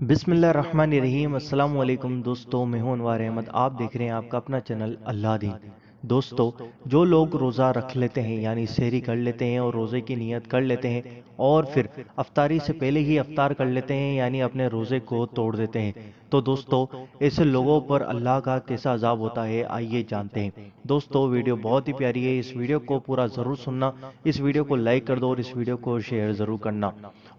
بسم اللہ الرحمن الرحیم۔ السلام علیکم دوستو، میں ہوں انوار احمد۔ آپ دیکھ رہے ہیں آپ کا اپنا چینل اللہ دین۔ دوستو، جو لوگ روزہ رکھ لیتے ہیں یعنی سحری کر لیتے ہیں اور روزے کی نیت کر لیتے ہیں اور پھر افطاری سے پہلے ہی افطار کر لیتے ہیں یعنی اپنے روزے کو توڑ دیتے ہیں، تو دوستو ایسے لوگوں پر اللہ کا کیسا عذاب ہوتا ہے آئیے جانتے ہیں۔ دوستو ویڈیو بہت ہی پیاری ہے، اس ویڈیو کو پورا ضرور سننا، اس ویڈیو کو لائک کر دو اور اس ویڈیو کو شیئر ضرور کرنا۔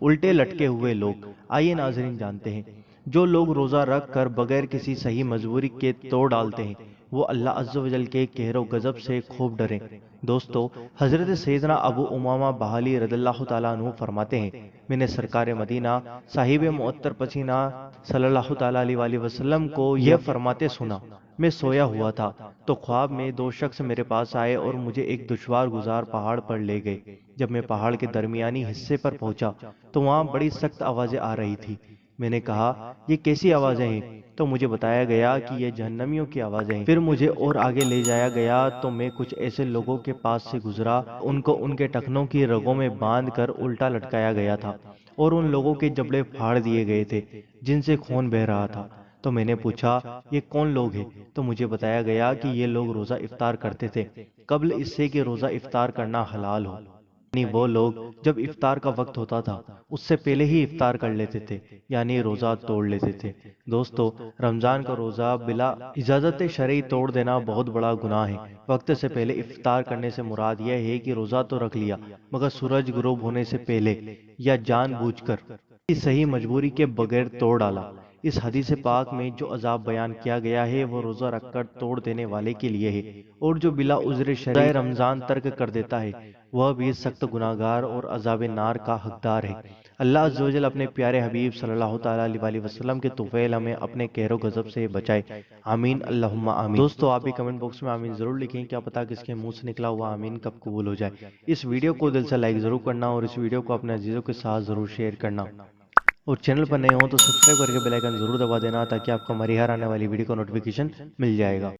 الٹے لٹکے ہوئے لوگ، آئیے ناظرین جانتے ہیں۔ جو لوگ روزہ رکھ کر بغیر کسی صحیح مجبوری کے توڑ ڈالتے ہیں وہ اللہ عز و جل کے قہر و غضب سے خوب ڈریں۔ دوستو، حضرت سیدنا ابو امامہ بہالی رضی اللہ تعالیٰ عنہ فرماتے ہیں، میں نے سرکار مدینہ صاحب معطر پسینہ صلی اللہ تعالیٰ علیہ وآلہ وسلم کو یہ فرماتے سنا۔ میں سویا ہوا تھا تو خواب میں دو شخص میرے پاس آئے اور مجھے ایک دشوار گزار پہاڑ پر لے گئے۔ جب میں پہاڑ کے درمیانی حصے پر پہنچا تو وہاں بڑی سخت آوازیں آ رہی تھی۔ میں نے کہا یہ کیسی آوازیں ہیں؟ تو مجھے بتایا گیا کہ یہ جہنمیوں کی آوازیں ہیں۔ پھر مجھے اور آگے لے جایا گیا تو میں کچھ ایسے لوگوں کے پاس سے گزرا، ان کو ان کے ٹخنوں کی رگوں میں باندھ کر الٹا لٹکایا گیا تھا اور ان لوگوں کے جبڑے پھاڑ دیے گئے تھے جن سے خون بہہ رہا تھا۔ تو میں نے پوچھا یہ کون لوگ ہیں؟ تو مجھے بتایا گیا کہ یہ لوگ روزہ افطار کرتے تھے قبل اس سے کہ روزہ افطار کرنا حلال ہو، یعنی وہ لوگ جب افطار کا وقت ہوتا تھا اس سے پہلے ہی افطار کر لیتے تھے یعنی روزہ توڑ لیتے تھے۔ دوستو، رمضان کا روزہ بلا اجازت شرعی توڑ دینا بہت بڑا گناہ ہے۔ وقت سے پہلے افطار کرنے سے مراد یہ ہے کہ روزہ تو رکھ لیا مگر سورج غروب ہونے سے پہلے یا جان بوجھ کر کسی صحیح مجبوری کے بغیر توڑ ڈالا۔ اس حدیث پاک میں جو عذاب بیان کیا گیا ہے وہ روزہ رکھ کر توڑ دینے والے کے لیے ہے، اور جو بلا عذر شرعی رمضان ترک کر دیتا ہے وہ بھی سخت گناہگار اور عذاب نار کا حقدار ہے۔ اللہ عز و جل اپنے پیارے حبیب صلی اللہ تعالیٰ علیہ وسلم کے طفیل ہمیں اپنے قہر و غضب سے بچائے، آمین اللہم آمین۔ دوستو، آپ بھی کمنٹ باکس میں آمین ضرور لکھیں، کیا پتا کس کے منہ سے نکلا ہوا آمین کب قبول ہو جائے۔ اس ویڈیو کو دل سے لائک ضرور کرنا اور اس ویڈیو کو اپنے عزیزوں کے ساتھ ضرور شیئر کرنا، اور چینل پر نئے ہوں تو سبسکرائب کر کے بیل آئیکن ضرور دبا دینا تاکہ آپ کو ہماری ہر آنے والی ویڈیو کا نوٹیفیکیشن مل جائے گا۔